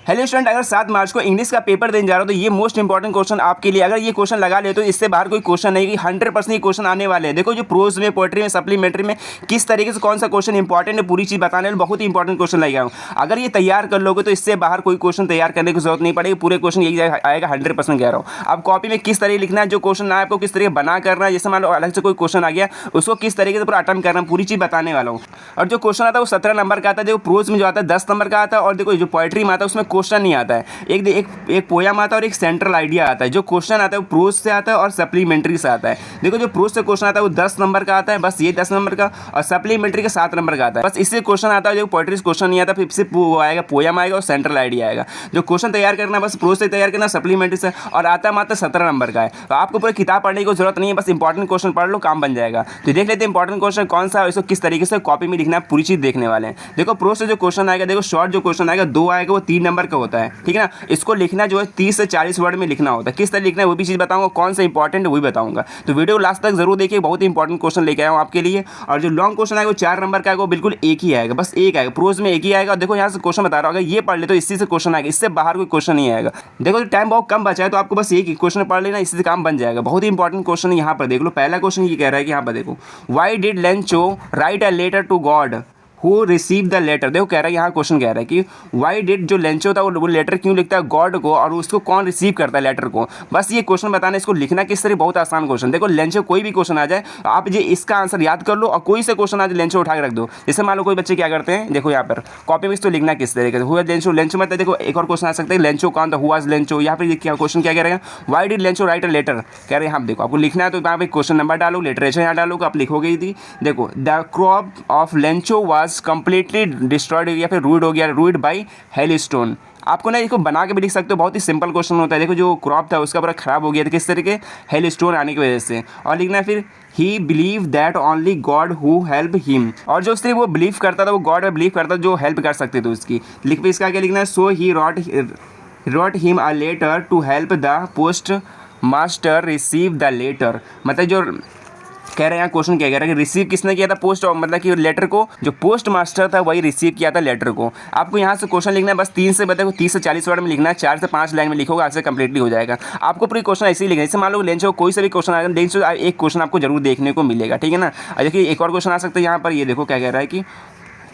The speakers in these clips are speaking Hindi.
हेलो स्टूडेंट, अगर 7 मार्च को इंग्लिश का पेपर देने जा रहे हो तो ये मोस्ट इंपॉर्टेंट क्वेश्चन आपके लिए। अगर ये क्वेश्चन लगा ले तो इससे बाहर कोई क्वेश्चन नहीं कि 100% ये क्वेश्चन आने वाले हैं। देखो जो प्रोज में, पोएट्री में, सप्लीमेंट्री में किस तरीके से कौन सा क्वेश्चन इंपॉर्टेंट है पूरी चीज़ बताने वाले बहुत ही इंपॉर्टेंट क्वेश्चन लेके आया हूँ। अगर ये तैयार कर लोगे तो इससे बाहर कोई क्वेश्चन तैयार करने की जरूरत नहीं पड़ेगी। पूरे क्वेश्चन यही आएगा, 100% कह रहा हूँ। अब कॉपी में किस तरीके लिखना है, जो क्वेश्चन ना आपको किस तरीके बना करना है, जैसे मान लो अलग से कोई क्वेश्चन आ गया उसको किस तरीके से पूरा अटेम्प्ट करना, पूरी चीज़ बताने वाला हूँ। और जो क्वेश्चन आता है वो 17 नंबर का आता है। देखो प्रोज में जो आता है 10 नंबर का आता है। और देखो जो पोएट्री में आता है उसमें क्वेश्चन नहीं आता है, एक पोयम आता है और एक सेंट्रल आइडिया आता है। जो क्वेश्चन आता है वो प्रोज से आता है और सप्लीमेंट्री से आता है। देखो जो प्रोज से क्वेश्चन आता है वो 10 नंबर का आता है, बस ये 10 नंबर का, और सप्लीमेंट्री का 7 नंबर का आता है। बस इससे क्वेश्चन आता है। जो पोएट्री से क्वेश्चन नहीं आता फिर से वो आएगा, पोयम आएगा और सेंट्रल आइडिया आएगा। जो क्वेश्चन तैयार करना बस प्रोज से तैयार करना, सप्लीमेंट्री से, और आता मात्र 17 नंबर का है। तो आपको पूरी किताब पढ़ने की जरूरत नहीं है, बस इंपॉर्टेंट क्वेश्चन पढ़ लो, काम बन जाएगा। तो देख लेते हैं इंपॉर्टेंट क्वेश्चन कौन सा है, इसको किस तरीके से कॉपी में लिखना है, पूरी चीज देखने वाले हैं। देखो प्रोज से जो क्वेश्चन आएगा, देखो शॉर्ट जो क्वेश्चन आएगा 2 आएगा, वो 3 नंबर का होता है, ठीक है ना। इसको लिखना जो है 30 से 40 वर्ड में लिखना होता है। किस तरह लिखना है वो भी चीज़ बताऊंगा, कौन सा इंपॉर्टेंट है वो भी बताऊंगा। तो वीडियो लास्ट तक जरूर देखिए, बहुत ही इंपॉर्टेंट क्वेश्चन लेके आया हूँ आपके लिए। और जो लॉन्ग क्वेश्चन आएगा वो 4 नंबर का आएगा, वो बिल्कुल एक ही आएगा, बस एक आएगा, प्रोज में एक ही आएगा। देखो यहाँ से क्वेश्चन बता रहा हूँ, अगर ये पढ़ ले तो इसी से क्वेश्चन आएगा, इससे बाहर कोई क्वेश्चन नहीं आएगा। देखो जो टाइम बहुत कम बचा है तो आपको बस एक ही क्वेश्चन पढ़ लेना, इससे काम बन जाएगा। बहुत ही इंपॉर्टेंट क्वेश्चन है, यहाँ पर देख लो। पहला क्वेश्चन ये कह रहा है कि यहाँ पर देखो, why did Lencho write a letter to God who receive the letter. देखो कह रहा है, यहाँ क्वेश्चन कह रहा है कि वाई डिड जो लेंचो था वो लेटर क्यों लिखता है गॉड को, और उसको कौन रिसीव करता है लेटर को। बस ये क्वेश्चन बताना, इसको लिखना किस तरह, बहुत आसान क्वेश्चन। देखो लेंचो कोई भी क्वेश्चन आ जाए आप ये इसका आंसर याद कर लो, और कोई से क्वेश्चन आ जाए लेंचो उठा के रख दो। जैसे मान लो कोई बच्चे क्या करते हैं, देखो यहाँ पर कॉपी में इसको लिखना किस तरीके से, हुआ लेंचो, लेंचो मतलब देखो एक और क्वेश्चन आ सकता है, लेंचो कौन था, हुआ लेंचो। यहाँ पर क्या क्वेश्चन क्या कह रहे हैं, why did Lencho write a letter, कह रहे हैं यहाँ देखो आपको लिखना है तो यहाँ पे क्वेश्चन नंबर डालो, लिटरेचर यहाँ डालो, आप लिखोगे ही थी। देखो the crop of Lencho was completely destroyed, या फिर रूइड हो गया, रूइड बाई हेलस्टोन। आपको ना इसको बना के भी लिख सकते हो, बहुत ही सिंपल क्वेश्चन होता है। देखो जो क्रॉप था उसका पूरा खराब हो गया था, किस तरीके, हेलस्टोन आने की वजह से। और लिखना है फिर ही believe that only God who help him, और जो उसने वो बिलीव करता था, वो गॉड में बिलीव करता था जो हेल्प कर सकते थे उसकी। लिख पे इसका क्या लिखना है, so he wrote him a letter to help the post master receive the letter. मतलब जो कह रहे हैं यहाँ क्वेश्चन क्या कह रहा है कि रिसीव किसने किया था, पोस्ट, मतलब कि लेटर को जो पोस्ट मास्टर था वही रिसीव किया था लेटर को। आपको यहाँ से क्वेश्चन लिखना है, बस 3 से बताओ 30 से 40 वर्ड में लिखना है, 4 से 5 लाइन में लिखोगे आपसे कंप्लीटली हो जाएगा। आपको पूरी क्वेश्चन ऐसे ही लिखना है। जैसे मान लो लेंचो कोई से भी क्वेश्चन आएगा, लेंचो एक क्वेश्चन आपको जरूर देखने को मिलेगा, ठीक है ना। देखिए एक और क्वेश्चन आ सकता है यहाँ पर, ये देखो क्या कह रहा है कि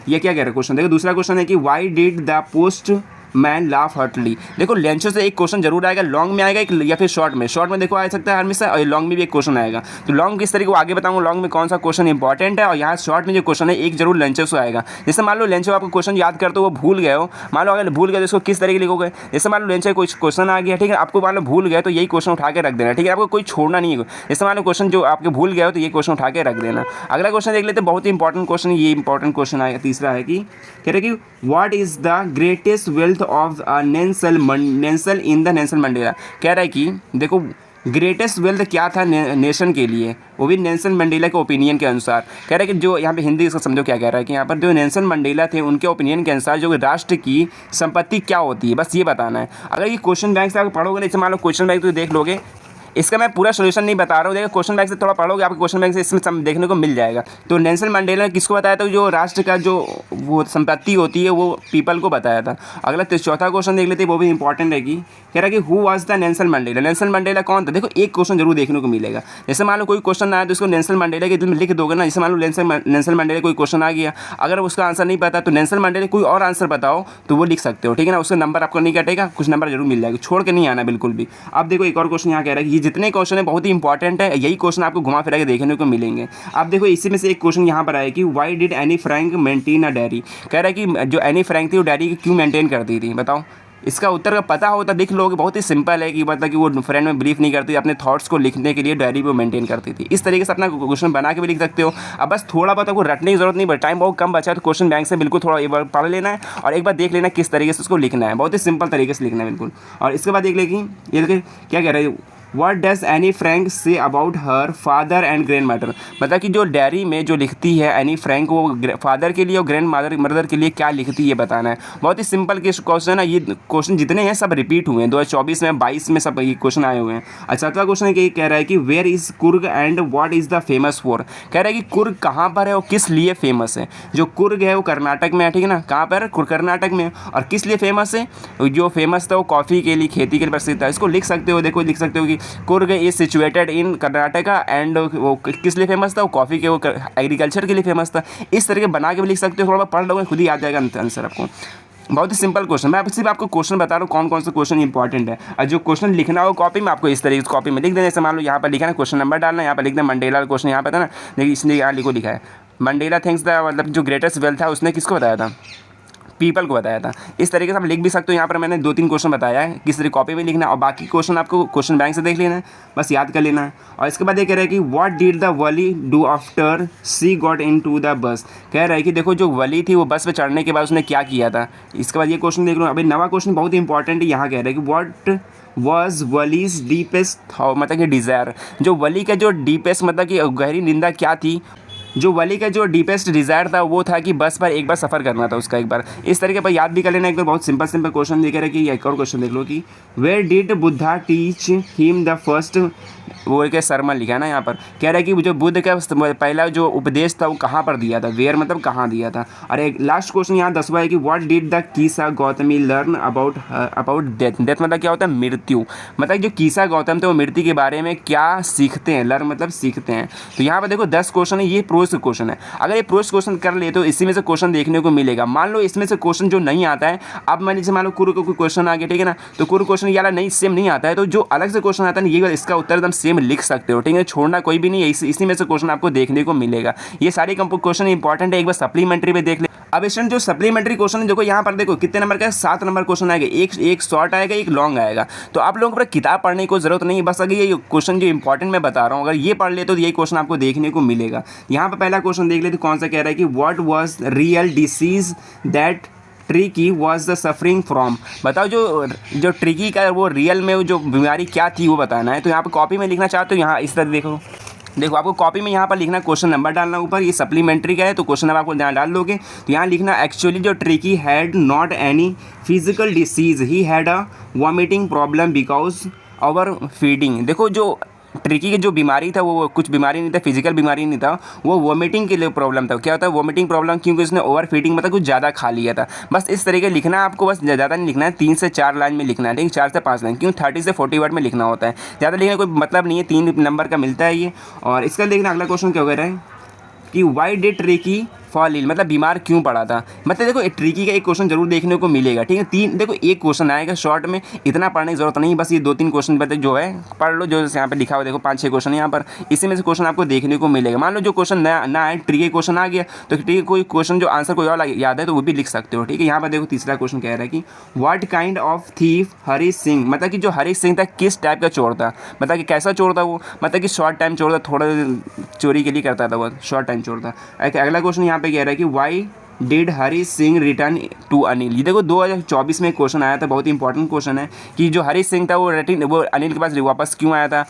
ये क्या कह रहा है क्वेश्चन, देखो दूसरा क्वेश्चन है कि why did the post man laugh heartily. देखो लेंचो से एक क्वेश्चन जरूर आएगा, लॉन्ग में आएगा एक, या फिर शॉर्ट में। शॉर्ट में देखो आ सकता है हमेशा, और लॉन्ग में भी एक क्वेश्चन आएगा। तो लॉन्ग किस तरीके को आगे बताऊंगा, लॉन्ग में कौन सा क्वेश्चन इंपॉर्टेंट है, और यहाँ शॉर्ट में जो क्वेश्चन है एक जरूर लेंचो से आएगा। जैसे मान लो लेंचो आपको क्वेश्चन याद करते हो वो भूल गए हो, मान लो अगर भूल गए तो इसको किस तरीके लिखोगे। जैसे मान लो लेंचो कोई क्वेश्चन आ गया, ठीक है, आपको मान लो भूल गए तो यही क्वेश्चन उठा के रख देना, ठीक है, आपको कोई छोड़ना नहीं है। जैसे मान लो क्वेश्चन जो आपके भूल गए हो तो ये क्वेश्चन उठा के रख देना। अगला क्वेश्चन देख लेते हैं, बहुत ही इंपॉर्टेंट क्वेश्चन, ये इंपॉर्टेंट क्वेश्चन आएगा। तीसरा है कि कह रहे कि what is the greatest wealth of Nelson in the Nelson Mandela. कह रहा है कि देखो ग्रेटेस्ट वेल्थ क्या था नेशन के लिए, वो भी नेल्सन मंडेला के ओपिनियन के अनुसार। कह रहा है कि जो यहाँ पे हिंदी इसका समझो क्या कह रहा है कि यहाँ पर जो नेल्सन मंडेला थे उनके ओपिनियन के अनुसार जो राष्ट्र की संपत्ति क्या होती है, बस ये बताना है। अगर ये क्वेश्चन बैंक से आप पढ़ोगे, जैसे मान लो क्वेश्चन बैंक तो देख लोगे, इसका मैं पूरा सोल्यूशन नहीं बता रहा हूँ, देखो क्वेश्चन बैंक से थोड़ा पढ़ोगे आपको क्वेश्चन बैंक से इसमें देखने को मिल जाएगा। तो नेल्सन मंडेला ने किसको बताया था, जो राष्ट्र का जो वो संपत्ति होती है वो पीपल को बताया था। अगला चौथा क्वेश्चन देख लेते हैं, वो भी इंपॉर्टेंट है कि कह रहा है कि who was the Nelson Mandela. Nelson Mandela कौन था, देखो एक क्वेश्चन जरूर देखने को मिलेगा। जैसे मान लो कोई क्वेश्चन आया तो उसको नेल्सन मंडेला के में लिख दोगे ना। जैसे मान लो नेल्सन मंडेला कोई क्वेश्चन आ गया, अगर उसका आंसर नहीं पता तो नेल्सन मंडेला कोई और आंसर बताओ तो वो लिख सकते हो, ठीक है ना। उसका नंबर आपको नहीं कटेगा, कुछ नंबर जरूर मिल जाएगा, छोड़ के नहीं आना बिल्कुल भी। अब देखो एक और क्वेश्चन यहाँ कह रहा है कि ये जितने क्वेश्चन है बहुत ही इंपॉर्टेंट है, यही क्वेश्चन आपको घुमा फिरा के देखने को मिलेंगे। अब देखो इसी में से एक क्वेश्चन यहाँ पर आया कि why did Anne Frank maintain a diary. कह रहा है कि जो एनी फ्रैंक थी वो डायरी क्यों मेंटेन करती थी, बताओ। इसका उत्तर का पता होता लिख लोगे, बहुत ही सिंपल है कि मतलब कि वो फ्रेंड में बिलीव नहीं करती, अपने थॉट्स को लिखने के लिए डायरी को मेंटेन करती थी। इस तरीके से अपना क्वेश्चन बना के भी लिख सकते हो। अब बस थोड़ा बहुत आपको रटने की जरूरत नहीं, टाइम बहुत कम बचा है तो क्वेश्चन बैंक से बिल्कुल थोड़ा एक बार पढ़ लेना है और एक बार देख लेना किस तरीके से उसको लिखना है, बहुत ही सिंपल तरीके से लिखना है बिल्कुल। और इसके बाद देख लेगी ये क्या कह रहे हैं, what does Anne Frank say about her father and grand mother, मतलब कि जो डायरी में जो लिखती है एनी फ्रैंक वो फादर के लिए और ग्रैंड मदर के लिए क्या लिखती है बताना है। बहुत ही सिंपल क्वेश्चन है, ये क्वेश्चन जितने हैं सब रिपीट हुए हैं 2024 में 22 में सब ये क्वेश्चन आए हुए हैं। अच्छा, सातवां क्वेश्चन ये कह रहा है कि where is Coorg and what is the famous for, कह रहा है कि कुर्ग कहाँ पर है और किस लिए फेमस है। जो कुर्ग है वो कर्नाटक में है, ठीक है ना, कहाँ पर कर्नाटक में, और किस लिए फेमस है, जो फेमस था वो कॉफ़ी के लिए, खेती के लिए प्रसिद्ध था। इसको लिख सकते हो, देखो लिख सकते हो कि Coorg is situated in Karnataka and वो किस लिए फेमस था, वो कॉफ़ी के, वो एग्रीकल्चर के लिए फेमस था। इस तरीके बना के भी लिख सकते हो, थोड़ा बहुत पढ़ लोगे खुद ही आ जाएगा आंसर आपको। बहुत ही सिंपल क्वेश्चन, मैं सिर्फ आपको क्वेश्चन बता रहा हूँ कौन कौन से क्वेश्चन इंपॉर्टेंट है, और जो क्वेश्चन लिखना हो कॉपी में आपको इस तरीके से कॉपी में लिख देना। जैसे मान लो यहाँ पर लिखा है क्वेश्चन नंबर डालना, यहाँ पर लिख दें मंडेला क्वेश्चन, यहाँ पर था ना, देखिए इसने यहाँ लिखा है मंडेला थिंक्स द, मतलब जो ग्रेटेस्ट वेल्थ था उसने किसको बताया था, पीपल को बताया था। इस तरीके से आप लिख भी सकते हो। यहाँ पर मैंने 2-3 क्वेश्चन बताया है, किस तरीके कॉपी में लिखना है, और बाकी क्वेश्चन आपको क्वेश्चन बैंक से देख लेना है, बस याद कर लेना है। और इसके बाद ये कह रहा है कि what did the Valli do after she got into the bus, कह रहा है कि देखो जो वली थी वो बस पे चढ़ने के बाद उसने क्या किया था। इसके बाद ये क्वेश्चन देख लो, अभी नवा क्वेश्चन बहुत ही इंपॉर्टेंट है। यहाँ कह रहा है कि व्हाट वॉज वलीज डीपेस्ट, मतलब कि डिज़ायर, जो वली का जो डीपेस्ट मतलब कि गहरी निंदा क्या थी, जो वली का जो डीपेस्ट डिज़ायर था वो था कि बस पर एक बार सफ़र करना था उसका एक बार। इस तरीके पर याद भी कर लेना एक बार, बहुत सिंपल क्वेश्चन देख रहे कि एक और क्वेश्चन देख लो कि where did Buddha teach him the first, वो एक सरमन लिखा है ना यहाँ पर, कह रहा है कि जो बुद्ध का पहला जो उपदेश था वो कहाँ पर दिया था, वेयर मतलब कहाँ दिया था। और एक लास्ट क्वेश्चन यहाँ 10वां है कि what did the कीसा Gautami learn about death, death मतलब क्या होता है, मृत्यु, मतलब जो कीसा गौतम थे वो मृत्यु के बारे में क्या सीखते हैं, लर्न मतलब सीखते हैं। तो यहाँ पर देखो 10 क्वेश्चन है, ये प्रोज क्वेश्चन है। अगर ये प्रोज क्वेश्चन कर ले तो इसी में से क्वेश्चन देखने को मिलेगा। मान लो इसमें से क्वेश्चन जो नहीं आता है, अब मान लीजिए मान लो कुरु को कोई क्वेश्चन आ गया, ठीक है ना, तो कुरु क्वेश्चन ये वाला नहीं सेम नहीं आता है, तो जो अलग से क्वेश्चन आता है ये इसका उत्तर एकदम सेम लिख सकते हो, ठीक है, छोड़ना कोई भी नहीं है, इसी में से क्वेश्चन आपको देखने को मिलेगा। ये सारे क्वेश्चन इंपॉर्टेंट है, एक बार सप्लीमेंट्री में देख ले। अब स्टूडेंट जो सप्लीमेंट्री क्वेश्चन देखो यहाँ पर देखो कितने नंबर का है, 7 नंबर क्वेश्चन आएगा, एक शॉर्ट आएगा एक लॉन्ग आएगा। तो आप लोगों को किताब पढ़ने की जरूरत नहीं है, बस अगर ये क्वेश्चन जो इंपॉर्टेंट मैं बता रहा हूँ अगर ये पढ़ ले तो यही क्वेश्चन आपको देखने को मिलेगा। यहाँ पर पहला क्वेश्चन देख ले तो कौन सा कह रहा है कि what was real disease that tricky was the suffering from, बताओ जो ट्रिकी का वो रियल में जो बीमारी क्या थी वो बताना है। तो यहाँ पर कॉपी में लिखना चाहते हो, यहाँ इस तरह देखो आपको कॉपी में यहाँ पर लिखना क्वेश्चन नंबर डालना ऊपर, ये सप्लीमेंट्री का है तो क्वेश्चन नंबर आपको यहाँ डाल दोगे। तो यहाँ लिखना एक्चुअली जो tricky had not any physical disease, he had a vomiting problem because over feeding. देखो जो ट्रिकी की जो बीमारी था वो कुछ बीमारी नहीं था, फिजिकल बीमारी नहीं था, वो वॉमिटिंग के लिए प्रॉब्लम था। क्या होता है वॉमिटिंग प्रॉब्लम, क्योंकि उसने ओवर फीडिंग मतलब कुछ ज़्यादा खा लिया था। बस इस तरीके लिखना आपको, बस ज़्यादा नहीं लिखना है, 3 से 4 लाइन में लिखना है, ठीक है, 4 से 5 लाइन, क्यों 30 से 40 वर्ड में लिखना होता है, ज़्यादा लिखने कोई मतलब नहीं है, 3 नंबर का मिलता है ये। और इसका देखना अगला क्वेश्चन क्या हो रहा है कि why did Tricki fall ill, मतलब बीमार क्यों पड़ा था। मतलब देखो ट्रिकी का एक क्वेश्चन जरूर देखने को मिलेगा, ठीक है, देखो एक क्वेश्चन आएगा शॉर्ट में, इतना पढ़ने की जरूरत नहीं, बस ये 2-3 क्वेश्चन पर जो है पढ़ लो, जो यहाँ पे लिखा हुआ देखो 5-6 क्वेश्चन यहाँ पर, इसी में से क्वेश्चन आपको देखने को मिलेगा। मान लो जो क्वेश्चन ना आए, ट्रिकी क्वेश्चन आ गया तो ट्रिकी कोई क्वेश्चन जो आंसर कोई और याद है तो वो भी लिख सकते हो, ठीक है। यहाँ पर देखो तीसरा क्वेश्चन कह रहा है कि what kind of thief Harish Singh, मतलब कि जो हरीश सिंह था किस टाइप का चोर था, मतलब कि कैसा चोर था वो, मतलब कि शॉर्ट टाइम चोर था, थोड़ा चोरी के लिए करता था वो, शॉर्ट टाइम चोर था। अगला क्वेश्चन यहाँ पे कह रहा है कि why did Harish Singh return to Anil, ये देखो 2024 में क्वेश्चन आया था, बहुत ही इंपॉर्टेंट क्वेश्चन है कि जो हरीश सिंह था वो अनिल के पास वापस क्यों आया था।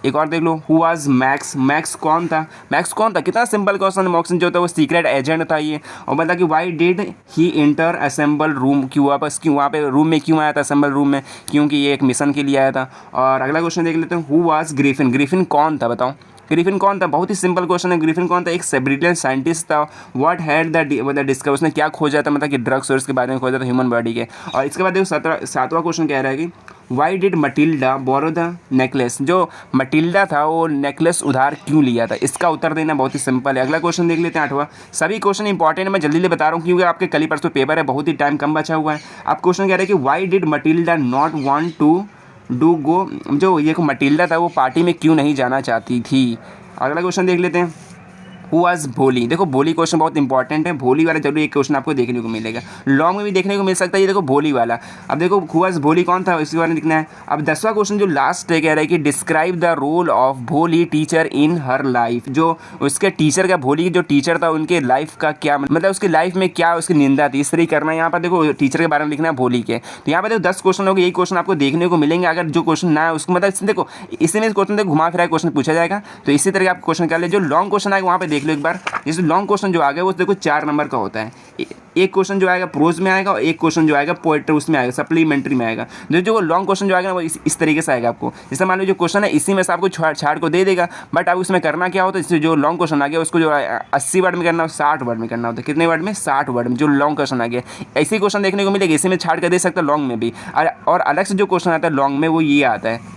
एक और देख लो, हु वाज मैक्स, मैक्स कौन था, कितना सिंपल क्वेश्चन, मैक्स जो था वो सीक्रेट एजेंट था ये। और मतलब कि why did he inter assemble room, क्यों वापस वहाँ पे रूम में क्यों आया था, असेंबल रूम में, क्योंकि ये एक मिशन के लिए आया था। और अगला क्वेश्चन देख लेते हैं, हु वाज ग्रिफिन कौन था, बताओ ग्रिफिन कौन था, बहुत ही सिंपल क्वेश्चन है, ग्रिफिन कौन था, एक ब्रिलियंट साइंटिस्ट था। व्हाट हैड द डिस्कवर, उसने क्या खोजा था, मतलब कि ड्रग सोर्स के बारे में खोजा था ह्यूमन बॉडी के। और इसके बाद देखो 7वां क्वेश्चन कह रहा है कि why did Matilda borrow the necklace, जो मटिल्डा था वो नेकलेस उधार क्यों लिया था, इसका उत्तर देना बहुत ही सिंपल है। अगला क्वेश्चन देख लेते हैं 8वां, सभी क्वेश्चन इंपॉर्टेंट है, मैं जल्दी बता रहा हूँ क्योंकि आपके कल ही परसों पेपर है, बहुत ही टाइम कम बचा हुआ है। आप क्वेश्चन कह रहे हैं कि why did Matilda not want to do go, जो ये मटिल्डा था वो पार्टी में क्यों नहीं जाना चाहती थी। अगला क्वेश्चन देख लेते हैं, हु वाज भोली। देखो भोली क्वेश्चन बहुत इंपॉर्टेंट है, भोली वाला जरूर एक क्वेश्चन आपको देखने को मिलेगा, लॉन्ग में भी देखने को मिल सकता है। ये देखो भोली वाला, अब देखो हु वाज भोली कौन था, इसके बारे में लिखना है। अब 10वां क्वेश्चन जो लास्ट है कह रहा है कि डिस्क्राइब द रोल ऑफ भोली टीचर इन हर लाइफ। जो उसके टीचर का, भोली जो टीचर था उनके लाइफ का क्या मतलब उसकी लाइफ में क्या उसकी निंदा थी, इस तरह करना है। यहाँ पर देखो टीचर के बारे में लिखना है भोली के। तो यहाँ पर देखो 10 क्वेश्चन हो गए, यही क्वेश्चन आपको देखने को मिलेंगे। अगर जो क्वेश्चन ना है उसको मतलब देखो इसी में क्वेश्चन देखो घुमा फिरा क्वेश्चन पूछा जाएगा, तो इसी तरह आप क्वेश्चन कर ले। जो लॉन्ग क्वेश्चन आएगा वहाँ पे देख लो एक बार, जैसे लॉन्ग क्वेश्चन जो आ गया वो देखो 4 नंबर का होता है। एक क्वेश्चन जो आएगा प्रोज में आएगा और एक क्वेश्चन जो आएगा पोएट्री उसमें आएगा, सप्लीमेंट्री में आएगा। जो लॉन्ग क्वेश्चन जो आएगा ना वो इस तरीके से आएगा आपको। जैसे मान लो जो क्वेश्चन है इसी में से आपको छाड़ को दे देगा, बट अब उसमें करना क्या होता है, इससे जो लॉन्ग क्वेश्चन आ गया उसको जो 80 वर्ड में करना हो, 60 वर्ड में करना होता है। कितने वर्ड में? 60 वर्ड में। जो लॉन्ग क्वेश्चन आ गया ऐसे क्वेश्चन देखने को मिलेगा, इसी में छाड़ कर दे सकता है लॉन्ग में भी। और अलग से जो क्वेश्चन आता है लॉन्ग में वो ये आता है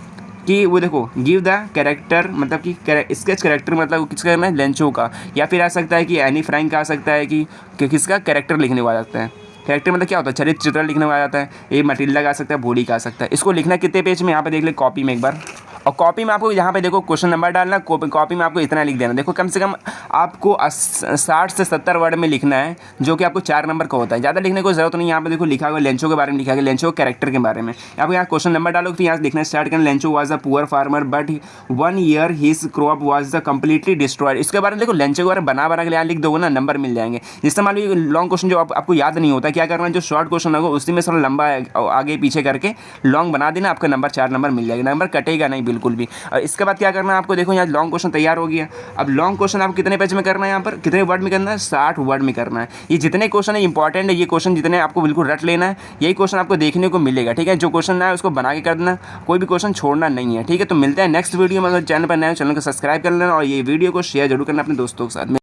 कि वो देखो गिव द कैरेक्टर, मतलब कि स्केच कैरेक्टर, मतलब किसका करना है, लेंचो का। या फिर आ सकता है कि एनी फ्रैंक का आ सकता है कि किसका कैरेक्टर लिखने को आ सकता है। कैरेक्टर मतलब क्या होता है, चरित्र चित्र लिखने को आ जाता है। ये मटिल्डा का आ सकता है, भोली का आ सकता है। इसको लिखना कितने पेज में, यहाँ पे देख ले कॉपी में एक बार। और कॉपी में आपको यहाँ पे देखो क्वेश्चन नंबर डालना, कॉपी में आपको इतना लिख देना। देखो कम से कम आपको 60 से 70 वर्ड में लिखना है, जो कि आपको 4 नंबर का होता है। ज़्यादा लिखने की जरूरत नहीं। यहाँ पे देखो लिखा हुआ लेंचो के बारे में लिखा गया, लेंचो कैरेक्टर के बारे में। आपको यहाँ क्वेश्चन नंबर डालोगे फिर यहाँ लिखना स्टार्ट करना। Lencho was a poor farmer but 1 year his crop was the completely destroyed. इसके बारे में देखो लेंचो के बारे में बना के यहाँ लिख दोगे ना, नंबर मिल जाएंगे। जिससे मान लो लॉन्ग क्वेश्चन जो आपको याद नहीं होता, क्या करना, जो शॉर्ट क्वेश्चन होगा उसी में थोड़ा लंबा आगे पीछे करके लॉन्ग बना देना, आपका नंबर 4 नंबर मिल जाएगा, नंबर कटेगा नहीं बिल्कुल भी। और इसके बाद क्या करना है आपको, देखो यहाँ लॉन्ग क्वेश्चन तैयार हो गया। अब लॉन्ग क्वेश्चन आपको कितने पेज में करना है, यहाँ पर कितने वर्ड में करना है, 60 वर्ड में करना है। ये जितने क्वेश्चन है इंपॉर्टेंट है, ये क्वेश्चन जितने आपको बिल्कुल रट लेना है, यही क्वेश्चन आपको देखने को मिलेगा। ठीक है, जो क्वेश्चन ना है उसको बना के कर देना, कोई भी क्वेश्चन छोड़ना नहीं है। ठीक है, तो मिलते हैं नेक्स्ट वीडियो में। अगर चैनल पर नए हो चैनल को सब्सक्राइब कर लेना और ये वीडियो को शेयर जरूर करना अपने दोस्तों के साथ में।